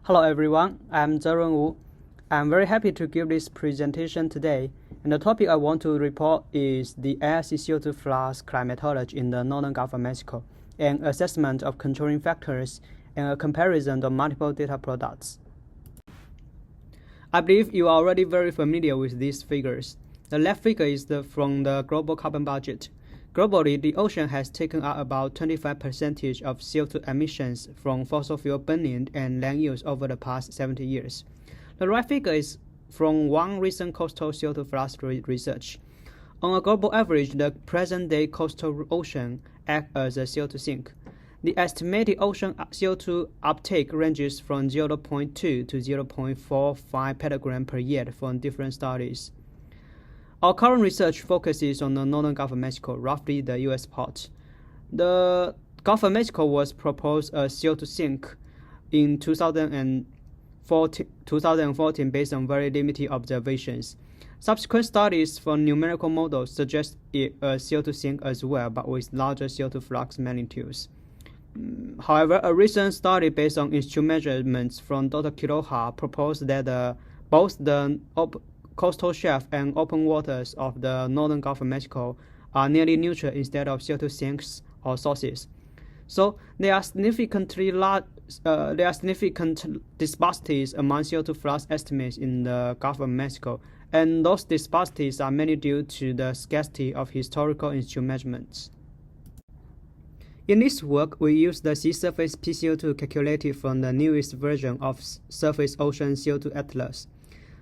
Hello everyone, I'm Zelunwu. I'm very happy to give this presentation today, and the topic I want to report is the ASC CO2 flux climatology in the Northern Gulf of Mexico, an assessment of controlling factors and a comparison of multiple data products. I believe you are already very familiar with these figures. The left figure is from the global carbon budget. Globally, the ocean has taken up about 25% of CO2 emissions from fossil fuel burning and land use over the past 70 years. The right figure is from one recent coastal CO2 flux research. On a global average, the present-day coastal ocean acts as a CO2 sink. The estimated ocean CO2 uptake ranges from 0.2 to 0.45 petagram per year from different studies. Our current research focuses on the Northern Gulf of Mexico, roughly the U.S. part. The Gulf of Mexico was proposed a CO2 sink in 2014 based on very limited observations. Subsequent studies from numerical models suggest it a CO2 sink as well, but with larger CO2 flux magnitudes. However, a recent study based on instrument measurements from Dr. Quiroga proposed that both the coastal shelf and open waters of the Northern Gulf of Mexico are nearly neutral instead of CO2 sinks or sources. So there are significant disparities among CO2 flux estimates in the Gulf of Mexico, and those disparities are mainly due to the scarcity of historical instrument measurements. In this work, we use the sea surface PCO2 calculated from the newest version of Surface Ocean CO2 Atlas.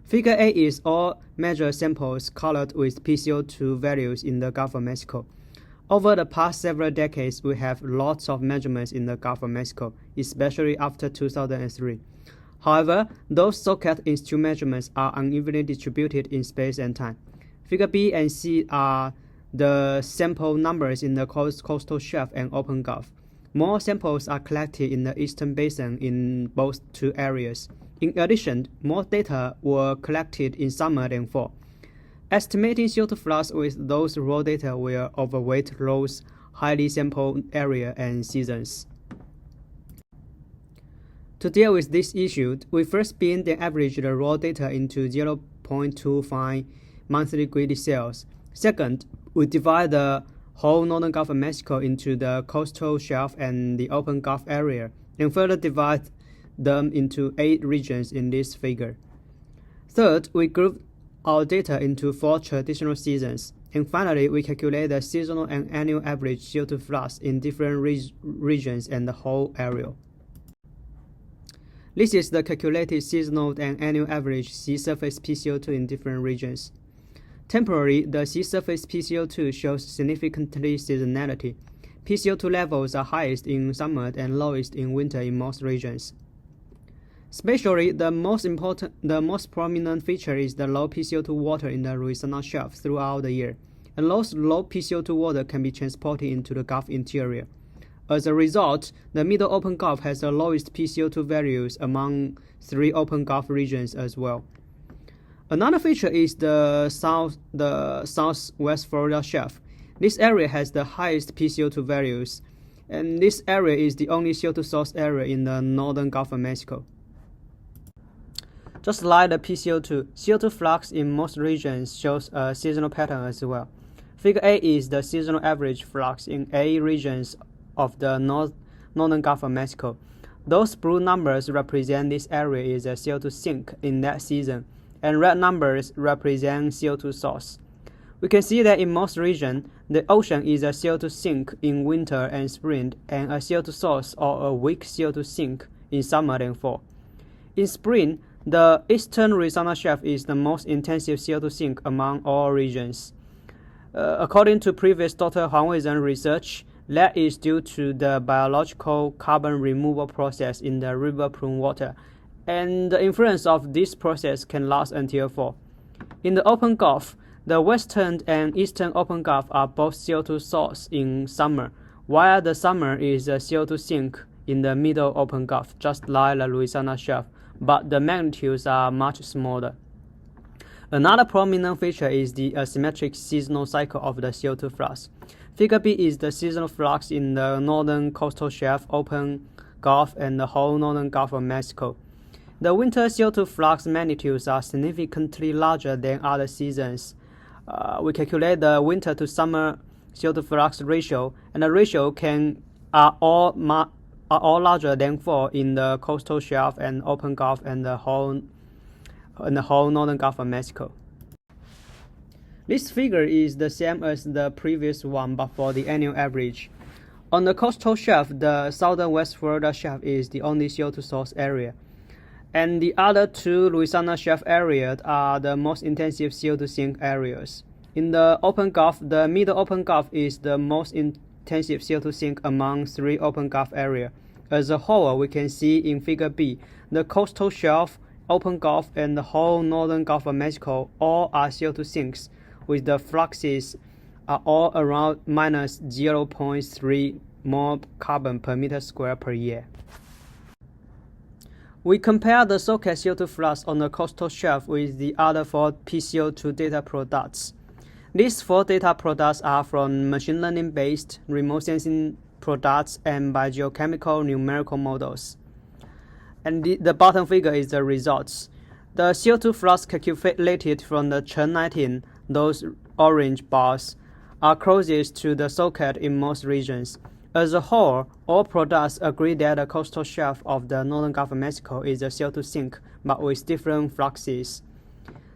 Figure A is all measured samples colored with PCO2 values in the Gulf of Mexico. Over the past several decades, we have lots of measurements in the Gulf of Mexico, especially after 2003. However, those so-called instrument measurements are unevenly distributed in space and time. Figure B and C are the sample numbers in the coastal shelf and open Gulf. More samples are collected in the eastern basin in both two areas. In addition, more data were collected in summer than fall. Estimating CO2 flux with those raw data will overweight those highly sampled area and seasons. To deal with this issue, we first bin and average the raw data into 0.25 monthly grid cells. Second, we divide the whole Northern Gulf of Mexico into the coastal shelf and the open Gulf area, and further divide them into 8 regions in this figure. Third, we group our data into 4 traditional seasons. And finally, we calculate the seasonal and annual average CO2 flux in different regions and the whole area. This is the calculated seasonal and annual average sea surface PCO2 in different regions. Temporarily, the sea surface PCO2 shows significantly seasonality. PCO2 levels are highest in summer and lowest in winter in most regions. Spatially, the most prominent feature is the low PCO2 water in the Louisiana Shelf throughout the year, and those low PCO2 water can be transported into the Gulf interior. As a result, the Middle Open Gulf has the lowest PCO2 values among 3 Open Gulf regions as well. Another feature is the Southwest Florida Shelf. This area has the highest PCO2 values, and this area is the only CO2 source area in the Northern Gulf of Mexico. Just like the PCO2, CO2 flux in most regions shows a seasonal pattern as well. Figure A is the seasonal average flux in 8 regions of the Northern Gulf of Mexico. Those blue numbers represent this area is a CO2 sink in that season, and red numbers represent CO2 source. We can see that in most regions, the ocean is a CO2 sink in winter and spring, and a CO2 source or a weak CO2 sink in summer and fall. In spring, the eastern Louisiana Shelf is the most intensive CO2 sink among all regions. According to previous Dr. Huang Weizhen research, that is due to the biological carbon removal process in the river plume water, and the influence of this process can last until fall. In the open Gulf, the western and eastern open Gulf are both CO2 source in summer, while the summer is a CO2 sink in the middle open Gulf, just like the Louisiana Shelf, but the magnitudes are much smaller. Another prominent feature is the asymmetric seasonal cycle of the CO2 flux. Figure B is the seasonal flux in the northern coastal shelf, open Gulf, and the whole northern Gulf of Mexico. The winter CO2 flux magnitudes are significantly larger than other seasons. We calculate the winter to summer CO2 flux ratio, and the ratio are all larger than 4 in the coastal shelf and open Gulf and the whole northern Gulf of Mexico. This figure is the same as the previous one, but for the annual average. On the coastal shelf, the southern West Florida shelf is the only CO2 source area, and the other two Louisiana Shelf areas are the most intensive CO2 sink areas. In the open Gulf, the middle open Gulf is the most intensive CO2 sink among 3 open Gulf areas. As a whole, we can see in Figure B, the coastal shelf, open Gulf, and the whole northern Gulf of Mexico all are CO2 sinks, with the fluxes are all around minus 0.3 mole carbon per meter square per year. We compare the SOCAT CO2 flux on the coastal shelf with the other 4 PCO2 data products. These 4 data products are from machine learning-based remote sensing products and by geochemical numerical models. And the bottom figure is the results. The CO2 flux calculated from the Chen 19, those orange bars, are closest to the SOCAT in most regions. As a whole, all products agree that the coastal shelf of the northern Gulf of Mexico is a CO2 sink, but with different fluxes.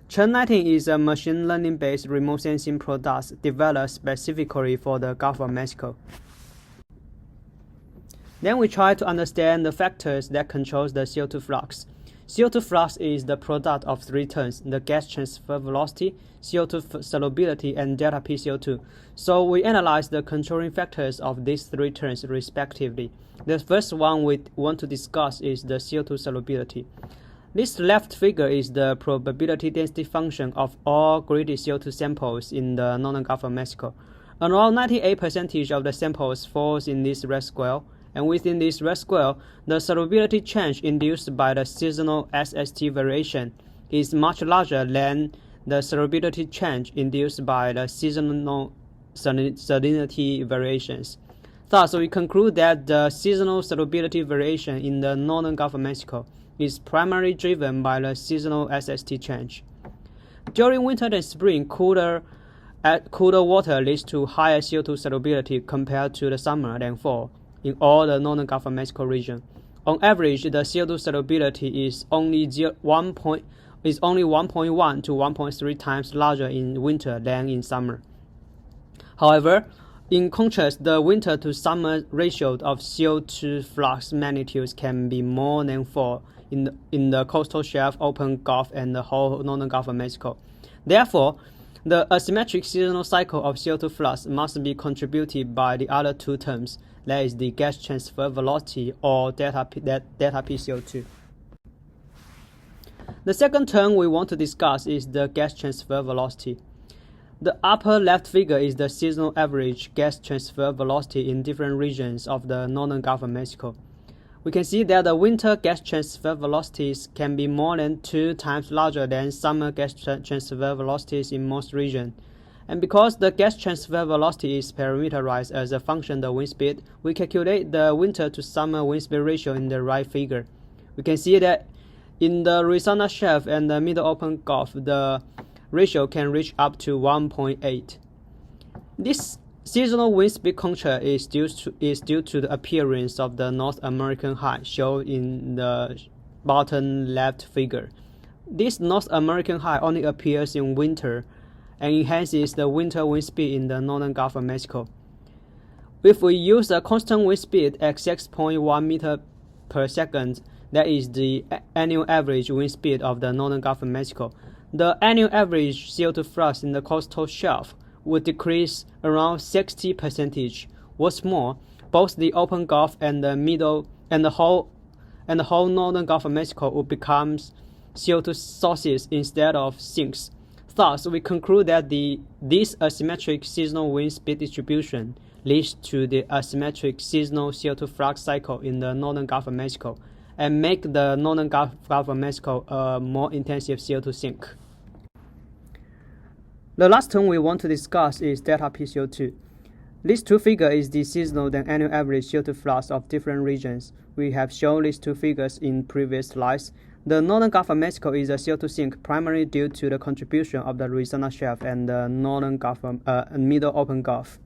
Chen 19 is a machine learning-based remote sensing product developed specifically for the Gulf of Mexico. Then we try to understand the factors that control the CO2 flux. CO2 flux is the product of 3 terms: the gas transfer velocity, CO2 solubility, and delta PCO2. So we analyze the controlling factors of these 3 terms respectively. The first one we want to discuss is the CO2 solubility. This left figure is the probability density function of all graded CO2 samples in the northern Gulf of Mexico. Around 98% of the samples falls in this red square, and within this red square, the solubility change induced by the seasonal SST variation is much larger than the solubility change induced by the seasonal salinity variations. Thus, we conclude that the seasonal solubility variation in the northern Gulf of Mexico is primarily driven by the seasonal SST change. During winter and spring, cooler water leads to higher CO2 solubility compared to the summer and fall in all the northern Gulf of Mexico region. On average, the CO2 solubility is only 1.1 to 1.3 times larger in winter than in summer. However, in contrast, the winter to summer ratio of CO2 flux magnitudes can be more than 4 in the coastal shelf, open Gulf, and the whole northern Gulf of Mexico. Therefore, the asymmetric seasonal cycle of CO2 flux must be contributed by the other 2 terms, that is the gas transfer velocity or delta PCO2. The second term we want to discuss is the gas transfer velocity. The upper left figure is the seasonal average gas transfer velocity in different regions of the northern Gulf of Mexico. We can see that the winter gas transfer velocities can be more than 2 times larger than summer gas transfer velocities in most regions. And because the gas transfer velocity is parameterized as a function of the wind speed, we calculate the winter to summer wind speed ratio in the right figure. We can see that in the Louisiana Shelf and the Middle Open Gulf, the ratio can reach up to 1.8. This seasonal wind speed contrast is due to the appearance of the North American high shown in the bottom left figure. This North American high only appears in winter and enhances the winter wind speed in the northern Gulf of Mexico. If we use a constant wind speed at 6.1 meters per second, that is the annual average wind speed of the northern Gulf of Mexico, the annual average CO2 flux in the coastal shelf would decrease around 60%. What's more, both the open Gulf and the middle and the whole northern Gulf of Mexico would become CO2 sources instead of sinks. Thus, we conclude that this asymmetric seasonal wind speed distribution leads to the asymmetric seasonal CO2 flux cycle in the northern Gulf of Mexico and make the northern Gulf of Mexico a more intensive CO2 sink. The last term we want to discuss is delta PCO2. This 2 figure is the seasonal and annual average CO2 flux of different regions. We have shown these 2 figures in previous slides. The northern Gulf of Mexico is a CO2 sink primarily due to the contribution of the Louisiana Shelf and the northern Gulf Middle Open Gulf.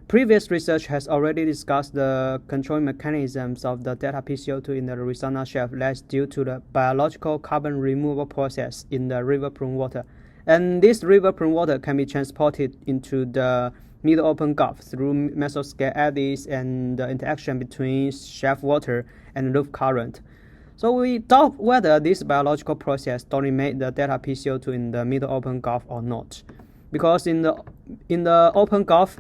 Previous research has already discussed the controlling mechanisms of the delta PCO2 in the Louisiana Shelf that's due to the biological carbon removal process in the river-prone water. And this river-prone water can be transported into the Middle Open Gulf through mesoscale eddies and the interaction between shelf water and roof current. So we doubt whether this biological process dominates the delta PCO2 in the Middle Open Gulf or not, because in the Open Gulf,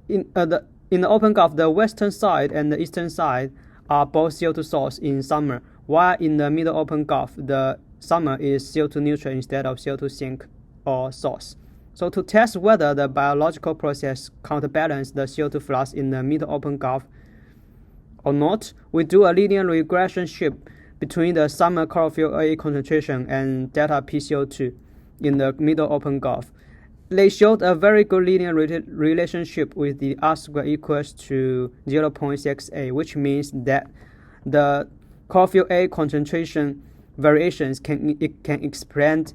the western side and the eastern side are both CO2 source in summer, while in the Middle Open Gulf, the summer is CO2 neutral instead of CO2 sink or source. So to test whether the biological process counterbalances the CO2 flux in the Middle Open Gulf or not, we do a linear regression shift between the summer chlorophyll A concentration and delta PCO2 in the Middle Open Gulf. They showed a very good linear relationship with the R² equals to 0.68, which means that the chlorophyll A concentration variations can explain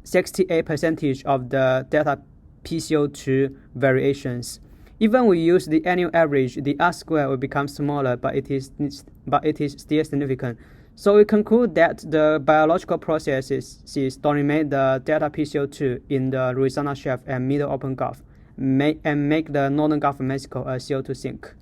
68% of the delta PCO2 variations. Even we use the annual average, the R² will become smaller, but it is still significant. So we conclude that the biological processes dominate the delta PCO2 in the Louisiana Shelf and Middle Open Gulf, and make the northern Gulf of Mexico a CO2 sink.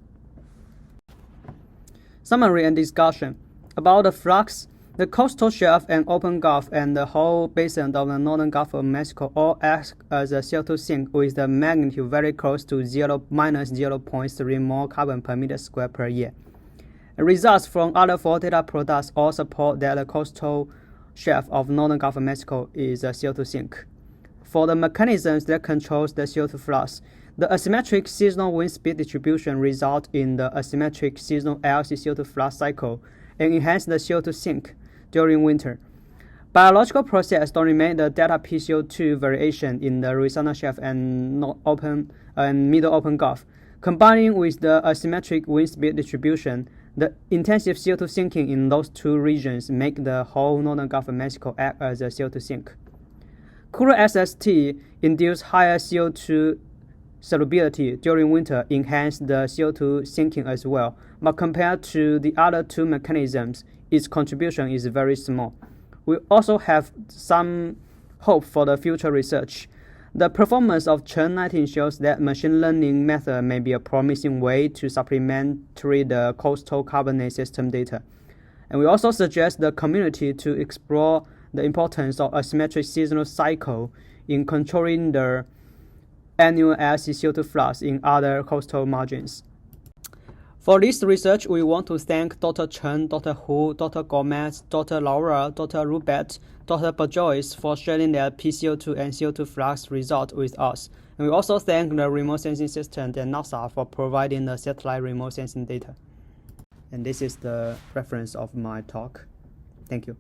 Summary and discussion about the flux. The coastal shelf and open Gulf and the whole basin of the northern Gulf of Mexico all act as a CO2 sink with the magnitude very close to minus 0.3 mole carbon per meter square per year. Results from other 4 data products all support that the coastal shelf of northern Gulf of Mexico is a CO2 sink. For the mechanisms that controls the CO2 flux, the asymmetric seasonal wind speed distribution result in the asymmetric seasonal LC CO2 flux cycle and enhance the CO2 sink during winter. Biological process dominate the delta PCO2 variation in the Louisiana Shelf and Middle Open Gulf. Combining with the asymmetric wind speed distribution, the intensive CO2 sinking in those two regions make the whole northern Gulf of Mexico act as a CO2 sink. Cooler SST induce higher CO2 solubility during winter, enhance the CO2 sinking as well, but compared to the other two mechanisms, its contribution is very small. We also have some hope for the future research. The performance of Chen 19 shows that machine learning method may be a promising way to supplementary the coastal carbonate system data. And we also suggest the community to explore the importance of asymmetric seasonal cycle in controlling the annual LC CO2 flux in other coastal margins. For this research, we want to thank Dr. Chen, Dr. Hu, Dr. Gomez, Dr. Laura, Dr. Rubet, Dr. Bajois for sharing their PCO2 and CO2 flux result with us. And we also thank the remote sensing system and NASA for providing the satellite remote sensing data. And this is the reference of my talk. Thank you.